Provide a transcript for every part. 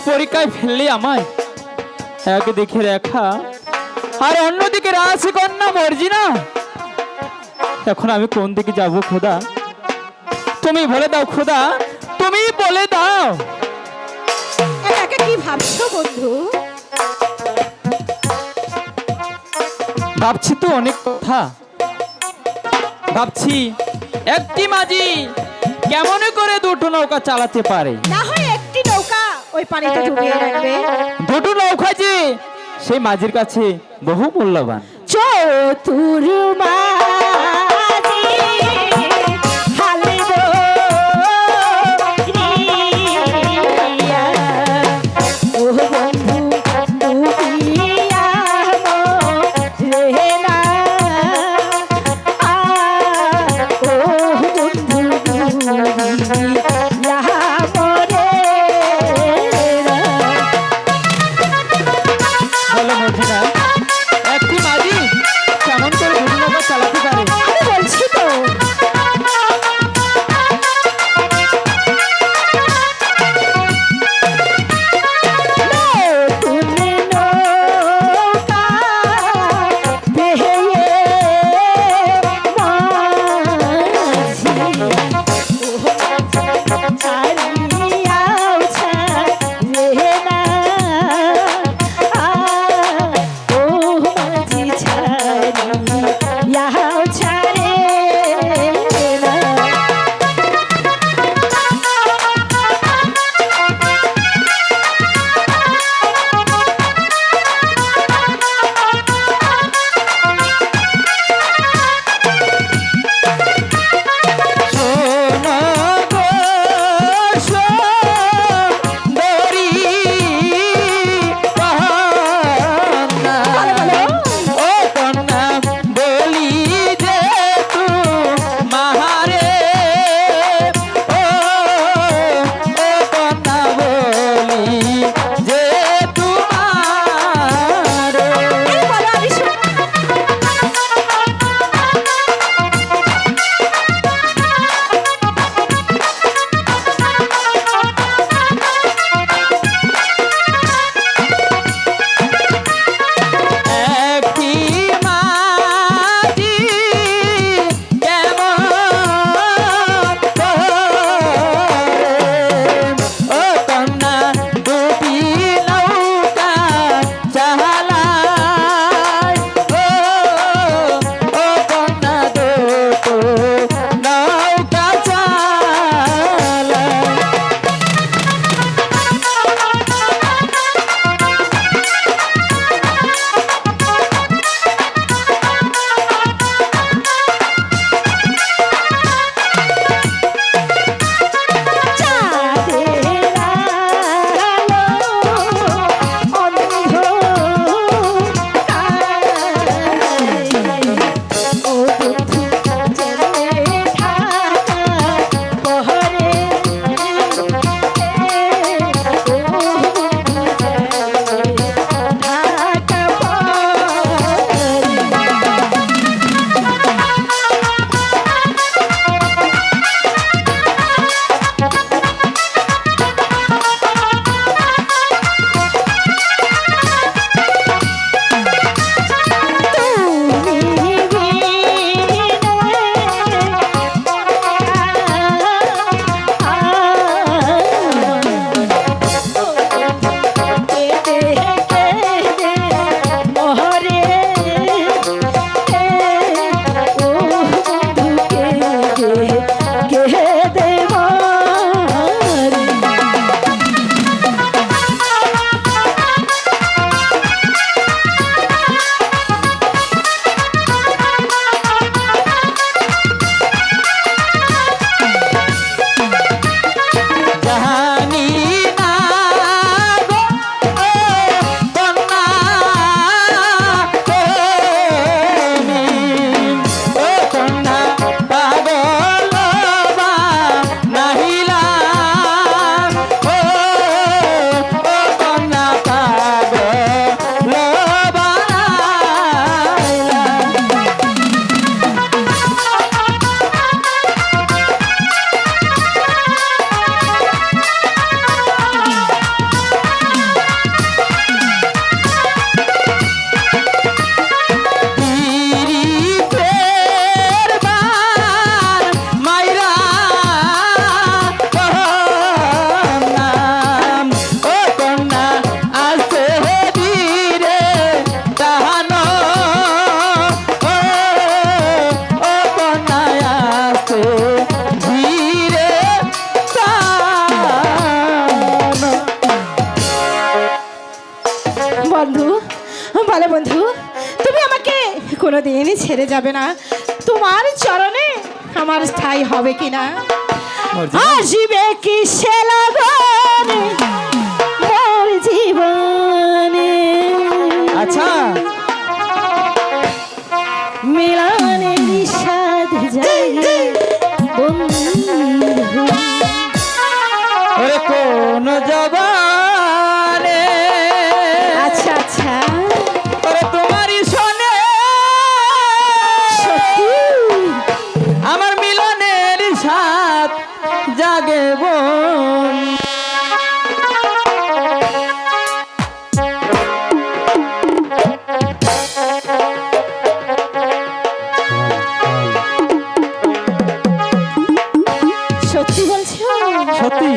পরীক্ষায় ফেললি আমায়, একদিকে রেখা আর অন্যদিকে রাজকন্যা মর্জিনা। এখন আমি কোন দিকে যাব খোদা? তুমি বলে দাও খোদা, তুমি বলে দাও। একা কি ভাবছো বন্ধু? ভাবছি তো অনেক কথা। ভাবছি একটি মাঝি কেমন করে দুটো নৌকা চালাতে পারে। না হয় একটি নৌকা ওই পানিতে ডুবিয়ে রাখবে। দুটো নৌকা যে সেই মাঝির কাছে বহু মূল্যবান। চতুর মাঝি হালিব রিয়া, ও বন্ধু ডুবিয়া মরে না, ও বন্ধু ডুবিয়া মরে না। বলো মর্জিনা, একটি মাঝি কেমন করে দুটো নৌকা চালাতে বন্ধু, বলো বন্ধু, তুমি আমাকে কোনোদিনই ছেড়ে যাবে না? তোমার চরণে আমার স্থায়ী হবে কিনা? মর্জিনা, আসবে কি সে লগন মোর জীবনে, আচ্ছা মিলনের সাধ যাই বন্ধু। ওরে কোন জবানে আচ্ছা আচ্ছা, ওরে তোমারই শোনে সত্যি আমার মিলনের সাথ জাগে বোন। সত্যি বলছো? সত্যি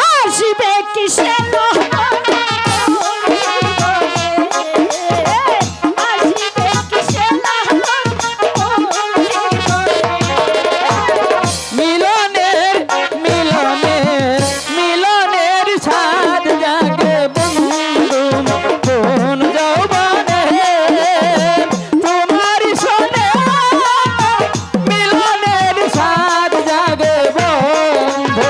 আসবে কি সে লগন, আসবে কি সে লগন মোর জীবনে। মিলনের মিলনের মিলনের সাথ জাগে বন্ধু কোন যৌবনে তোমারই শোনে মিলনের সাথ জাগে বন্ধু।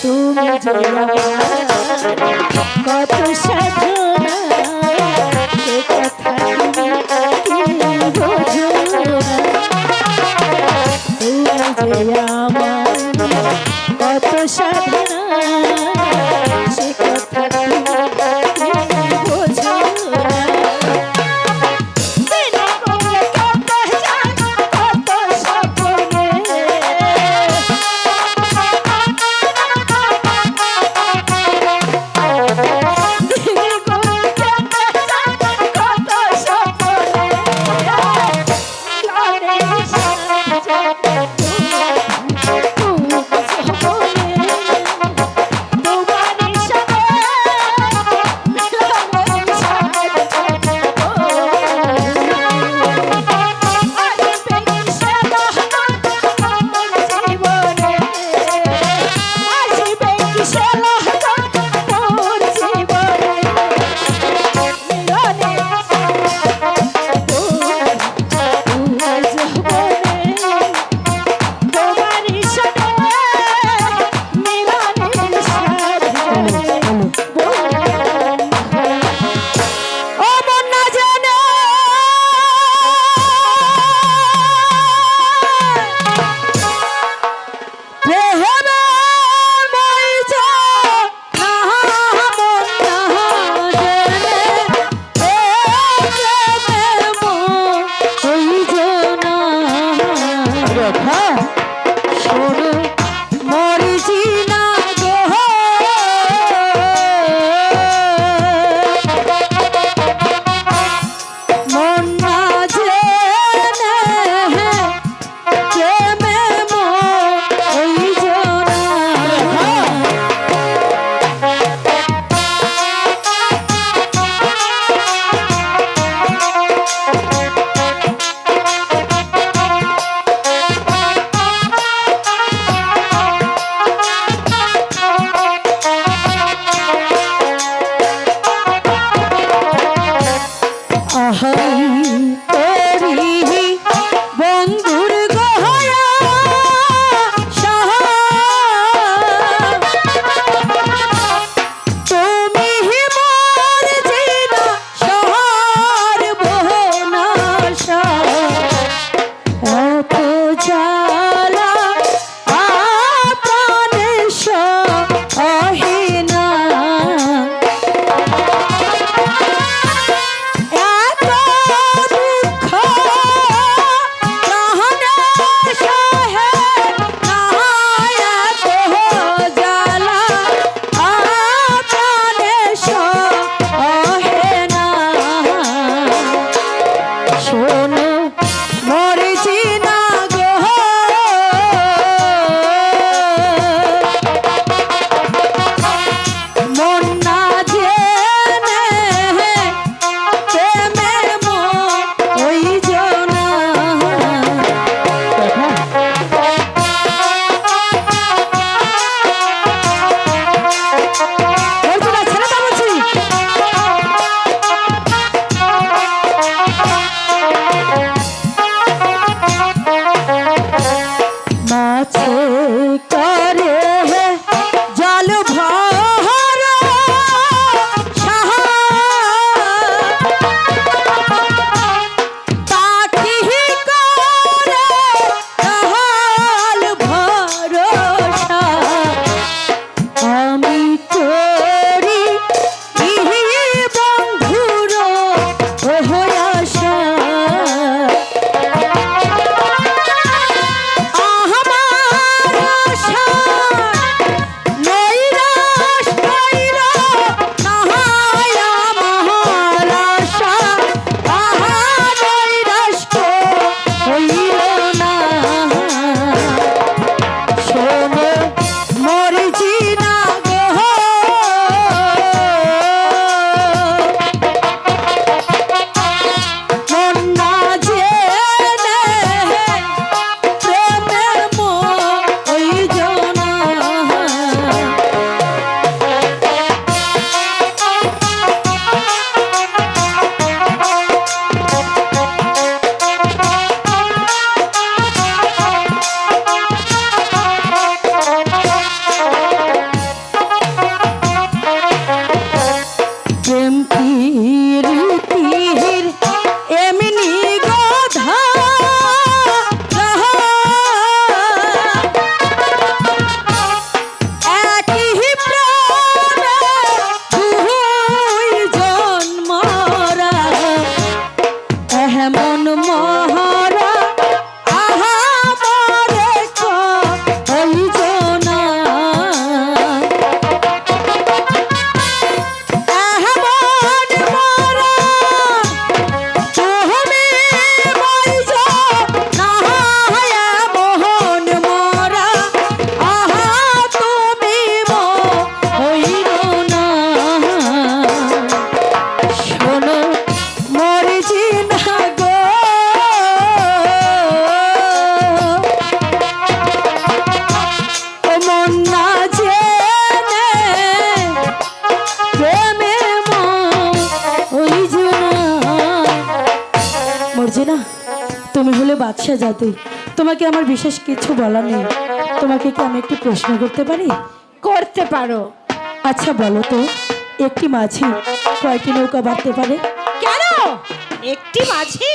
তুমি যে আমার কত সাধনা, সে কথা তুমি কি বোঝো না? তুমি যে আমার কত সাধনা, সে কথা তুমি কি বোঝো না? দিনে করে কত জান, কত স্বপ্নে, প্রীতির এমনি গাধা একই প্রাণে দুই জন্মরা এমন মহারা আহা মরে কইজনা এমন মরা তুমি মইজো না এমন মরা আহা তুমি হইরো না শোনো মরজি না গো ও মন না জেনে প্রেমে হইজো না মর্জিনা তুমি হলে বাদশা জাতি তোমাকে আমার বিশেষ কিছু বলার নেই তোমাকে কি আমি একটি প্রশ্ন করতে পারি করতে পারো। আচ্ছা বলো তো একটি মাঝি কয়টি নৌকা বাঁধতে পারে কেন একটি মাঝি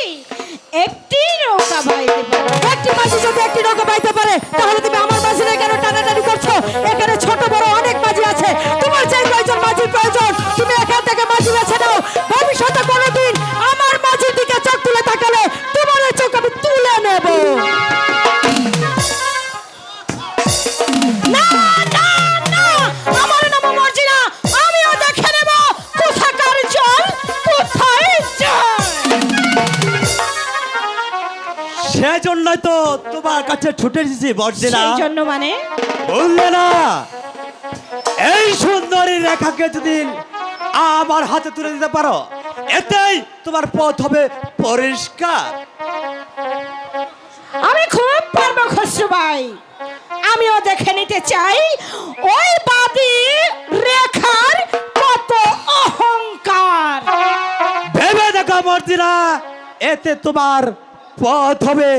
একটি নৌকা বাইতে পারে? একটি মাঝি যদি একটি নৌকা বাইতে পারে তাহলে তুমি আমার মাঝিরে কেন টানাটানি করছো এখানে ছোট বড় অনেক মাঝি আছে তোমার যে কয়জন মাঝির প্রয়োজন তুমি এখান থেকে মাঝি বেছে নাও ভবিষ্যতে কোনোদিন আমার মাঝির দিকে চোখ তুলে তাকালে তোমার এই চোখ আমি তুলে নেব না না না, আমার নাম মর্জিনা, আমিও দেখে নেব কোথাকার জল কোথায় যায়। সেজন্যই তো তোমার কাছে ছুটে এসেছি মর্জিনা। সেই জন্য মানে বললে না এই সুন্দরী রেখাকে যদি আমার হাতে তুলে দিতে পারো এতেই তোমার পথ হবে পরিষ্কার। আমি খুব পারবো খসরু ভাই, আমিও দেখে নিতে চাই ওই বাদী রেখার কত অহংকার। ভেবে দেখো মর্জিনা, এতে তোমার পথ হবে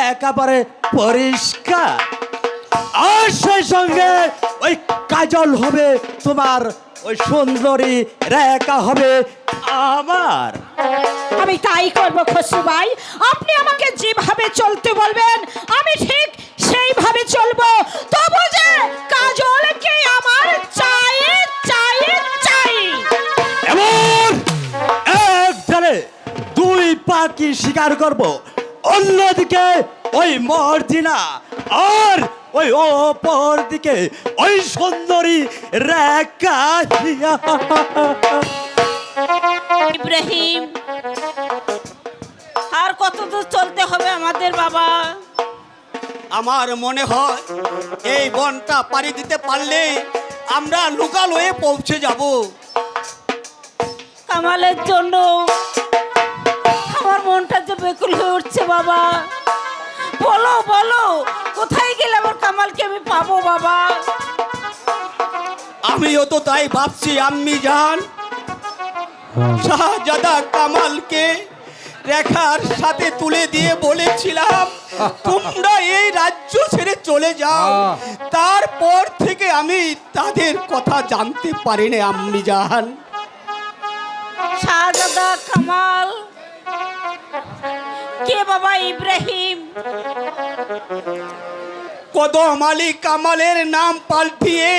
একেবারে পরিষ্কার। আর সেই সঙ্গে ওই কাজল হবে তোমার, ওই সুন্দরী রেখা হবে আমার। আমি তাই করবো খসরু ভাই, আপনি আমাকে যেভাবে চলতে বলবেন আমি ঠিক সেইভাবে চলবো। তবু যে কাজলকে আমার চাই চাই চাই। এমন এক ধারে দুই পাখি শিকার করব, অন্যদিকে ওই মর্জিনা আর ওই অপর দিকে ওই সুন্দরী রেখা। ইব্রাহিম, আর কত দূর চলতে হবে আমাদের বাবা? আমার মনে হয় এই বনটা পাড়ি দিতে পারলে আমরা লোকালয়ে পৌঁছে যাব। কামালের জন্য আমার মনটা যে বেকুল হয়ে উঠছে বাবা। বলো বলো, কোথায় গেলে আমার কামালকে আমি পাবো বাবা? আমিও তো তাই ভাবছি আম্মি জান। শাহজাদা কামালকে রেখার সাথে তুলে দিয়ে বলেছিলাম তোমরা এই রাজ্য ছেড়ে চলে যাও। তারপর থেকে আমি তাদের কথা জানতে পারিনি আম্মি জান। শাহজাদা কামাল কে বাবা? ইব্রাহিম। কদম আলী কামালের নাম পাল্টিয়ে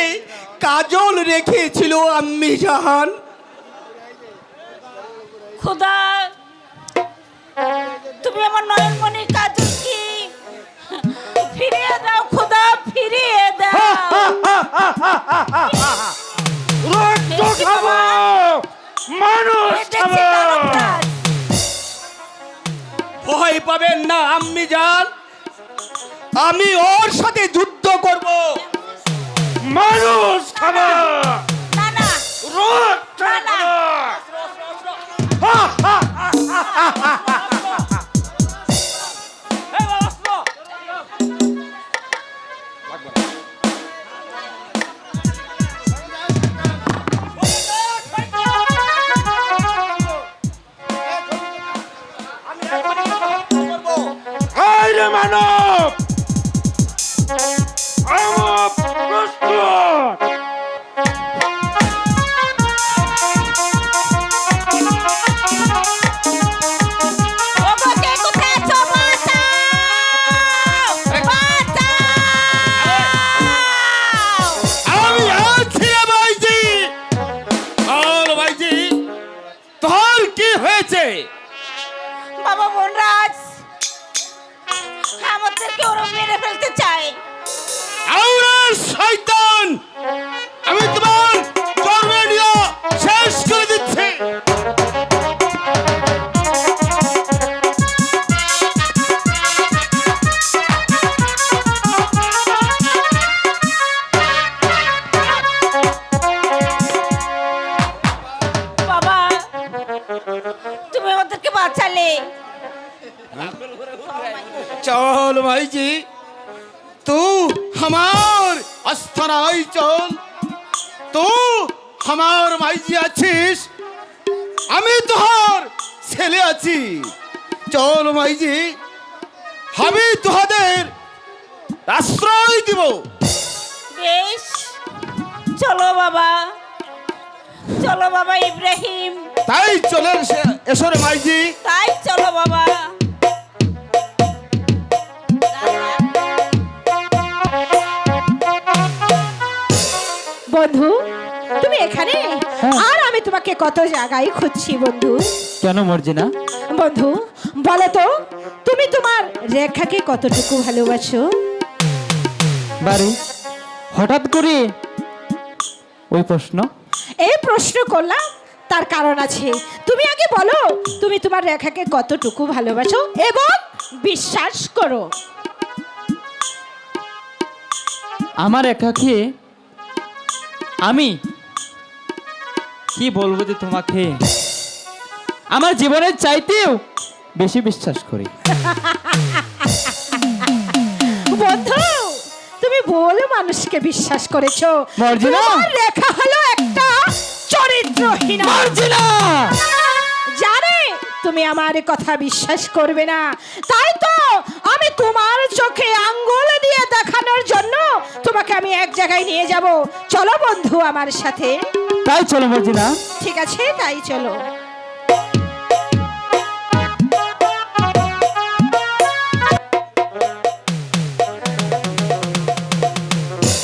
কাজল রেখেছিল আম্মি জান। খুদা, তুমি আমার নয়নমণির কাজল কি ফিরিয়ে দাও খুদা, ফিরিয়ে দাও। দেখছি বাবা, এ দেখছি দানবরাজ। ভয় পাবেন না আম্মি জান, আমি ওর সাথে যুদ্ধ করব। মানুষ খাবে, না না রোগ না, না। মানব আমার প্রস্তুত। তোর কি হয়েছে? বাবা বনরাজ আমাদেরকে ওরা মেরে ফেলতে চায়। আউরার শয়তান, আমি তোমার জন্মেরিয়া শেষ করে দিচ্ছি। বাবা তুমি ওদেরকে বাঁচালে। चल भाई जी तू हमार আস্থানায় চল। तू हमार भाई जी আছিস, আমি তোহার ছেলে আছি। চল ভাই জি, আমি তোহাদের আশ্রয় দিব। বেশ চলো বাবা, চলো বাবা ইব্রাহিম, তাই চলে এসো রে ভাই জি। তাই চলো বাবা। বন্ধু তুমি এখানে? হ্যাঁ। আর আমি তোমাকে কত জায়গায় খুঁজছি বন্ধু। কেন মর্জিনা? বন্ধু বলো তো, তুমি তোমার রেখাকে কতটুকু ভালোবাসো? বারে হঠাৎ করে ওই প্রশ্ন? এই প্রশ্ন করলাম তার কারণ আছে। তুমি আগে বলো তুমি তোমার রেখাকে কতটুকু ভালোবাসো এবং বিশ্বাস করো। আমার একাকে আমি কি বলবো যে তোমাকে আমার জীবনের চাইতেও বেশি বিশ্বাস করি। বন্ধু তুমি বলো মানুষকে বিশ্বাস করেছো, মর্জিনা! তোমার রেখা হলো একটা চরিত্রহীন। মর্জিনা! জানে তুমি আমার কথা বিশ্বাস করবে না, তাই তো আমি তোমার চোখে আঙ্গুল দিয়ে দেখানোর জন্য তোমাকে আমি এক জায়গায় নিয়ে যাব। চলো বন্ধু আমার সাথে। তাই চলো মর্জিনা। ঠিক আছে তাই চলো।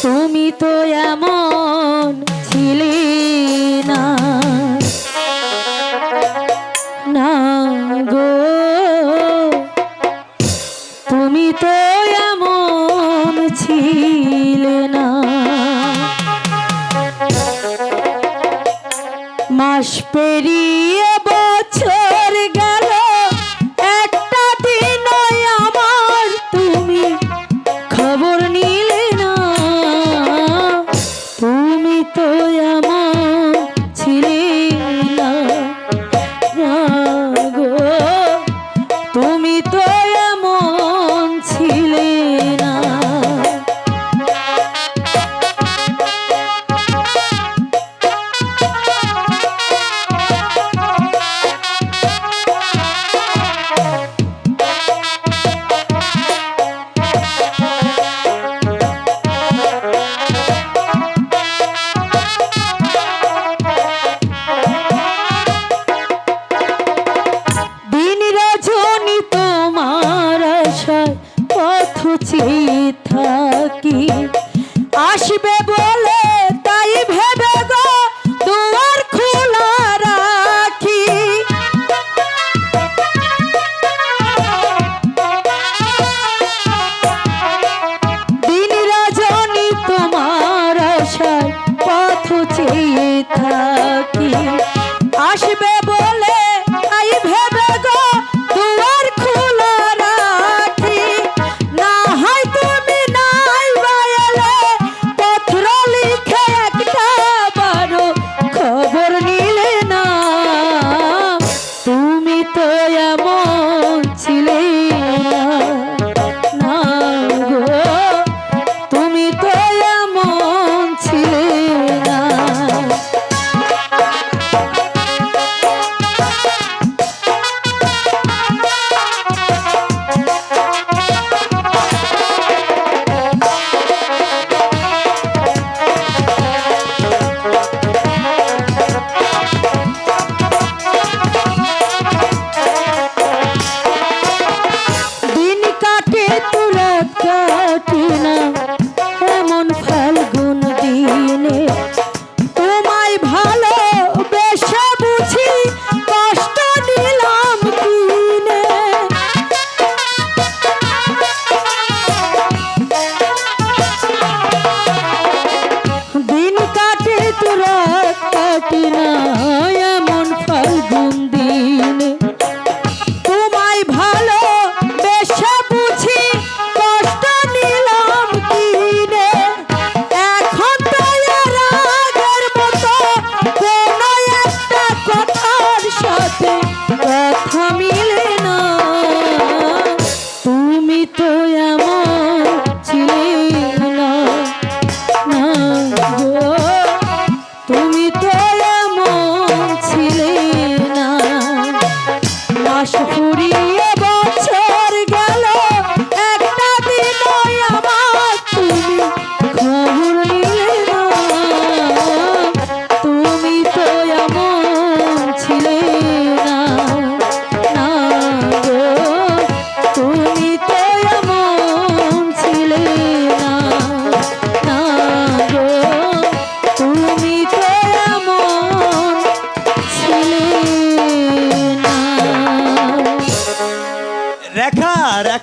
তুমি তো এমন ছিলে না, না গো, তুমি তো এমন ছিলে না। মাস পেরিয়ে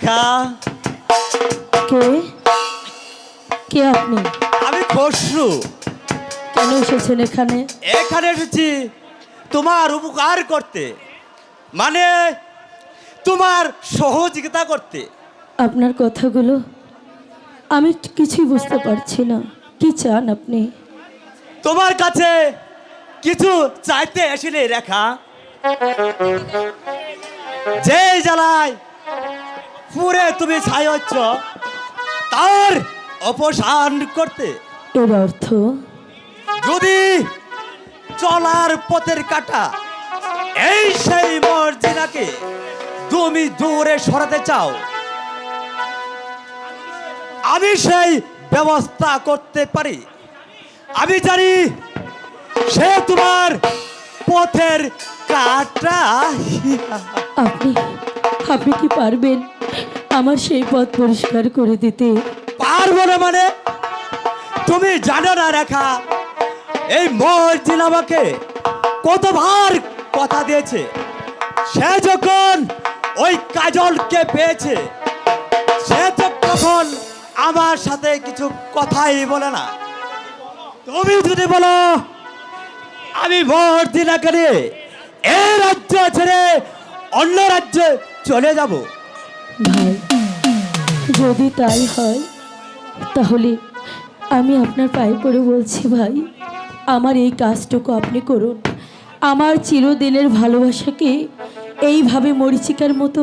রেখা, কে কে আপনি? আমি খসরু। কেন এসেছেন এখানে? এখানে এসেছি তোমার উপকার করতে, মানে তোমার সহযোগিতা করতে। আপনার কথাগুলো আমি কিছুই বুঝতে পারছি না। কি চান আপনি? তোমার কাছে কিছু চাইতে আসিনি রেখা। যে জ্বালায় পুরে তুমি ছাই হচ্ছ তার অপসারণ করতে। এর অর্থ? যদি চলার পথের কাটা এই সেই মর্জিনাকে তুমি দূরে সরাতে চাও, আমি সেই ব্যবস্থা করতে পারি। আমি জানি সে তোমার পথের কাটা। আপনি আপনি কি পারবেন আমার সেই পথ পরিষ্কার করে দিতে? পারবো না মানে? তুমি জানো না রেখা, এই মর্জিনা আমাকে কতবার কথা দিয়েছে। সে যখন ওই কাজলকে পেয়েছে সে তো তখন আমার সাথে কিছু কথাই বলে না। তুমি যদি বলো আমি মর্জিনাকে নিয়ে এই রাজ্য ছেড়ে অন্য রাজ্যে চলে যাব, ভাই, যদি তাই হয় তাহলে আমি আপনার পায়ে পড়ে বলছি ভাই, আমার এই কাজটুকু আপনি করুন। আমার চিরদিনের ভালোবাসাকে এইভাবে মরিচিকার মতো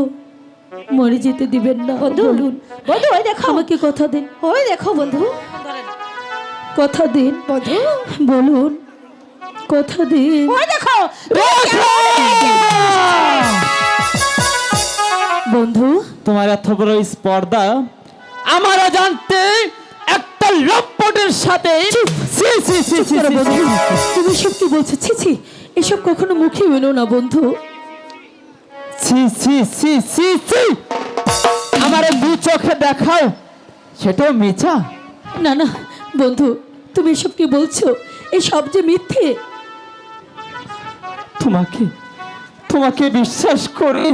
মরে যেতে দিবেন না। বলুন বন্ধু ওই দেখো, আমাকে কথা দিন, ওই দেখো বন্ধু, কথা দিন বন্ধু বলুন, কথা দিন। ওই দেখো। বন্ধু, তোমার এত বড় স্পর্ধা আমার জানতে একটা লম্পটের সাথে ছি, ছি, ছি, ছি, ছি, আরে ছি, বন্ধু, ছি। তুমি সব কি বলছো? ছি ছি, এসব কখনো মুখে মেনো না বন্ধু। ছি ছি ছি ছি ছি আমারে দু চোখে দেখাও, সেটাও মিছা। না না বন্ধু, তুমি এসব কি বলছো? এসব যে মিথ্যে। তোমাকে তোমাকে বিশ্বাস করে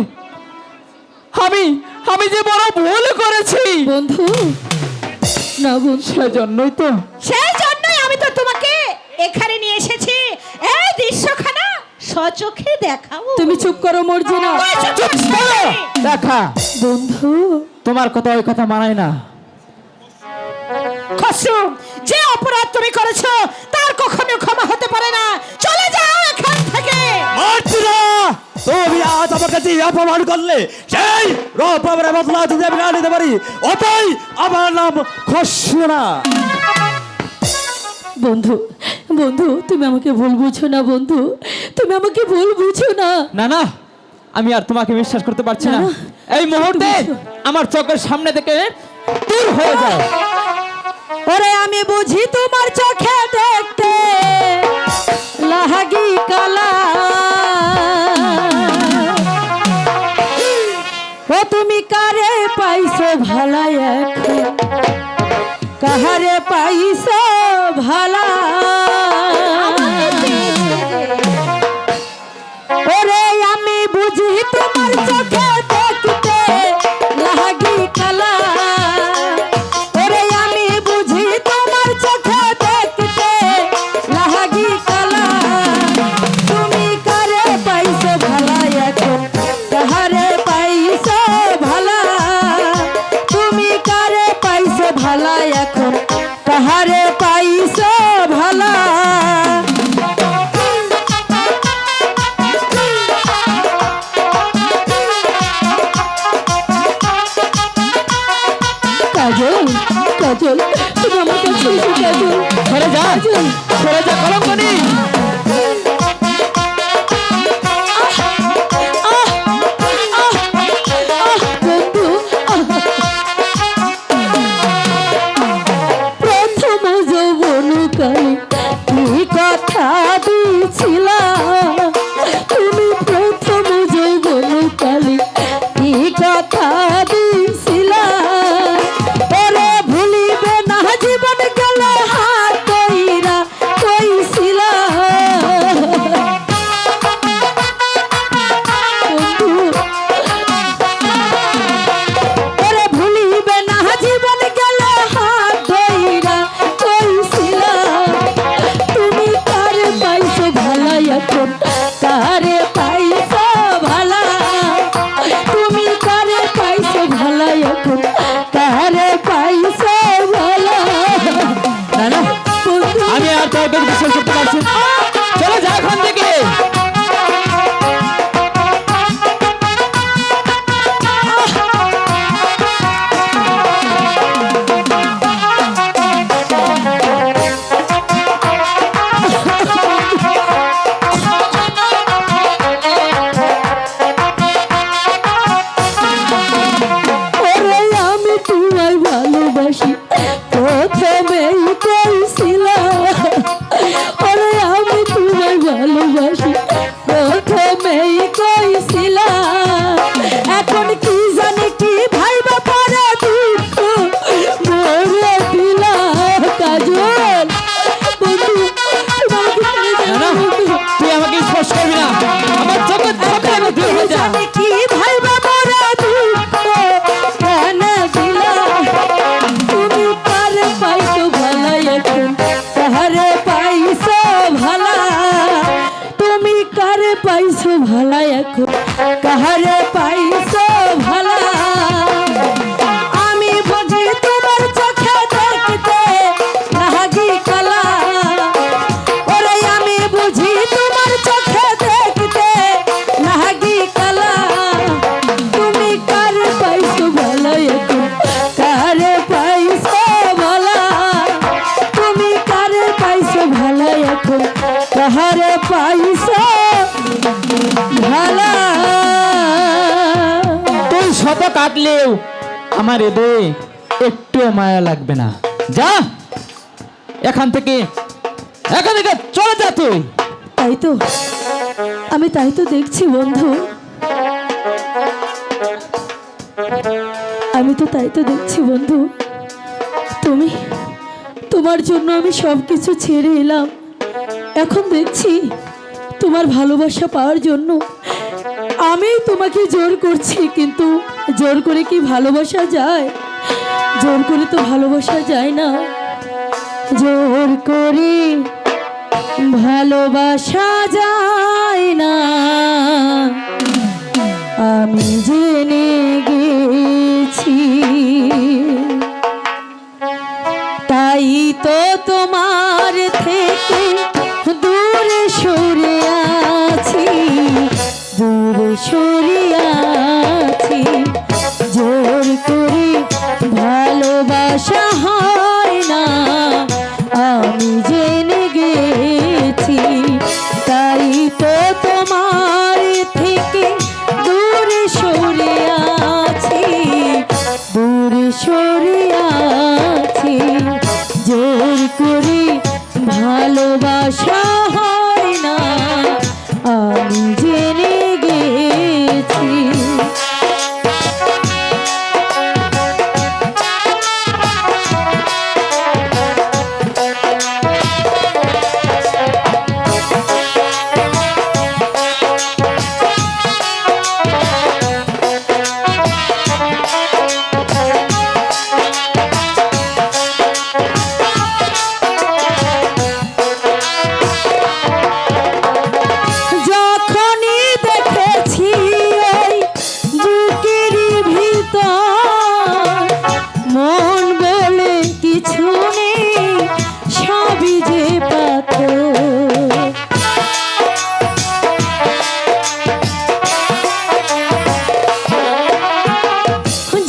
আমি আমি যে বড় ভুল করেছি বন্ধু, না বন্ধু, সেজন্যই তো সেই জন্যই আমি তো তোমাকে এখানে নিয়ে এসেছি এই দৃশ্যখানা সচোখে দেখাবো। তুমি চুপ করো মর্জিনা। চুপ করো, দেখা বন্ধু, তোমার কথা ওই কথা মানায় না। খসরু, যে অপরাধ তুমি করেছো তার কখনো ক্ষমা হতে পারে না। চলে যাও এখান থেকে। মর্জিনা, তুমি আজ আমার কাছে অপমান করলে, সেই অপমানের বদলা যদি আমি না নিতে পারি, ওটাই আমার নাম খসরু না। বন্ধু, বন্ধু, তুমি আমাকে ভুল বুঝো না বন্ধু, তুমি আমাকে ভুল বুঝো না। না না, আমি আর তোমাকে বিশ্বাস করতে পারছি না। না, না। এই মুহূর্তে আমার চোখের সামনে থেকে দূর হয়ে যাও। ওরে আমি বুঝি তোমার চোখে দেখতে লাহাগি কালা, ও তুমি কারে পাইছো ভালা, এখন কাহারে পাইছো ভালা। ওরে আমি বুঝি তোমার চোখে দেখতে লাগি কালা, ওরে আমি বুঝি তোমার চোখে দেখতে লাগি কালা। তুমি কারে পাইছো ভালা, এখন কাহারে পাইছো ভালা, তুমি কারে পাইছো ভালা, এখন কাহারে পাইছো ভালা। কাজল, কাজল, তুমি আমার কাছে এসো কাজল। সরে যা, সরে যা কলঙ্কনি। বন্ধু, প্রথম যৌবনকালে কি কথা দিয়েছিলা, তুমি প্রথম যৌবনকালে কি কথা দিয়েছিলা। ওরে ভুলিবে না জীবন গেলে হাত কইরা এখন কাহারে পাইছো ভালা আমি বুঝি তোমার চোখে দেখতে নাহি কালা ওরে আমি বুঝি তোমার চোখে দেখতে নাহি কালা তুমি কার পাইছো ভালা এখন কারে পাইছো ভালা তুমি কারে পাইছো ভালা এখন কাহারে পাইছো ভালা তুই শত কাটলেও আমার হৃদয়ে একটু মায়া লাগবে না। যা এখান থেকে চলে যা তুই। তাই তো আমি তাই তো দেখছি বন্ধু, আমি তো তাই তো দেখছি বন্ধু, তুমি তোমার জন্য আমি সব কিছু ছেড়ে এলাম। এখন দেখছি তোমার ভালোবাসা পাওয়ার জন্য আমি তোমাকে জোর করছি, কিন্তু জোর করে কি ভালোবাসা যায়? জোর করে তো ভালোবাসা যায় না। জোর করে ভালোবাসা যায় না, আমি জেনে গেছি। তাই তো তোমার থেকে দূরে সরে আছি, দূরে সরে আছি। জোর করে ভালোবাসা হয় না, আমি জেনে গেছি। তাই তো তোমার থেকে দূরে সরে আছি, দূরে সরে আছি। জোর করে ভালোবাসা হয় না, আমি জেনে গেছি। যখনই দেখেছি ওই বুকেরই ভিতর, মন বলে কিছু নেই, সবই যে পাথর।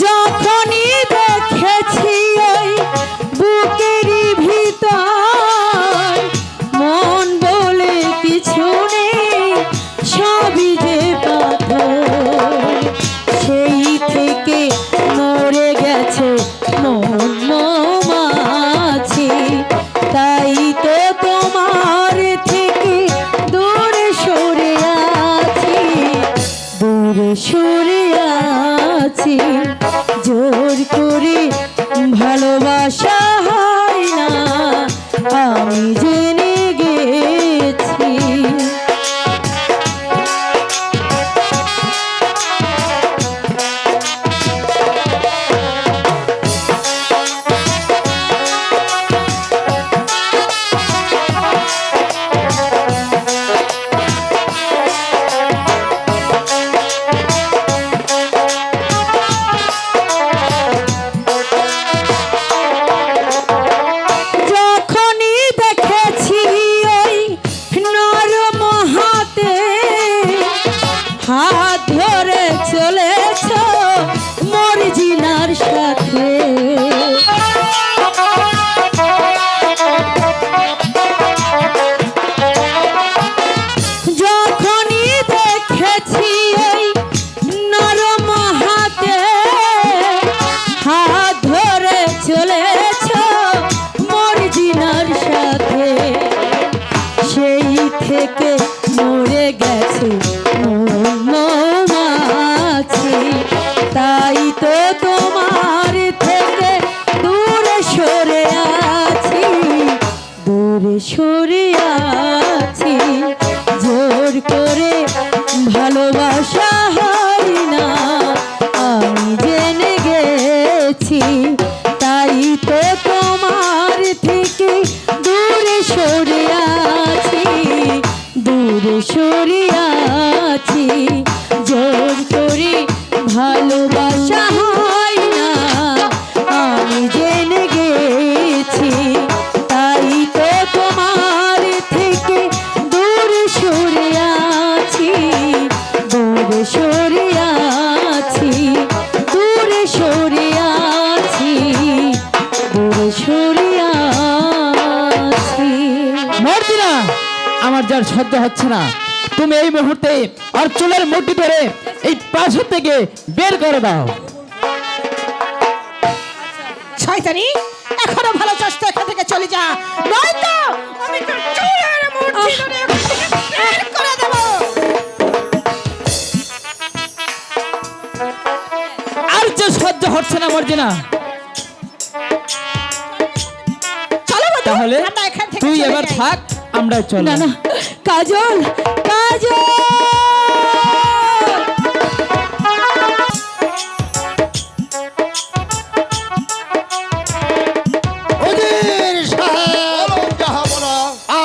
যখনই দেখেছি ওই বুকেরই ভিতর, মন বলে কিছু নেই, সবই যে পাথর। সেই থেকে মরে গেছে মন মৌমাছি। তাই তো তোমার থেকে দূরে সরে আছি, দূরে সরে আছি। জোর করে ভালোবাসা হয় না, আমি জেনে গেছি। যখনই দেখেছি ওই নরম হাতে হাত ধরে চলেছ মর্জিনার সাথে, যখনই দেখেছি ওই নরম হাতে হাত ধরে চলেছ মর্জিনার সাথে, সেই থেকে মরে গেছে মৌমাছি। তাই তো তোমার থেকে দূরে সরে আছি, দূরে সরে আছি। জোর করে ভালোবাসা হয় না, আমি জেনে গেছি। তাই তো তোমার থেকে দূরে সরে আছি, দূরে সরে আছি। আর সহ্য হচ্ছে না। তুমি এই মুহূর্তে আর চুলের মুঠি ধরে এই প্রাসাদ থেকে বের করে দাও। শয়তানি, এখনো ভালো চাস তো এখান থেকে চলে যা, নয়তো আমি তোর চুলের মুঠি ধরে এখান থেকে বের করে দেব। আর যে সহ্য হচ্ছে না মর্জিনা, চলো বন্ধু, তাহলে আমরা এখান থেকে তুই চলে এবার যাই। থাক, আমরা চল। না না, কাজল, কাজল। উজির সাহেব,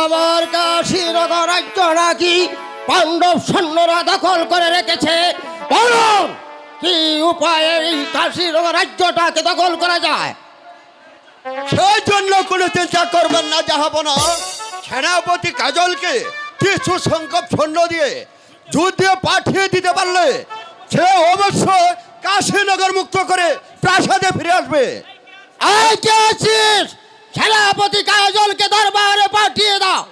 আমার কাশীনগর রাজ্য নাকি পাণ্ডব সৈন্যরা দখল করে রেখেছে। বলুন কি উপায়ে এই কাশীনগর রাজ্যটাকে দখল করা যায়? সেই জন্য কোনো চিন্তা করবেন না জাহাপনা। সেনাপতি কাজলকে কিছু সংখ্যক সৈন্য দিয়ে যুদ্ধে পাঠিয়ে দিতে পারলে সে অবশ্য কাশীনগর মুক্ত করে প্রাসাদে ফিরে আসবে। আয় কে আছিস? সেনাপতি কাজলকে দরবারে পাঠিয়ে দাও।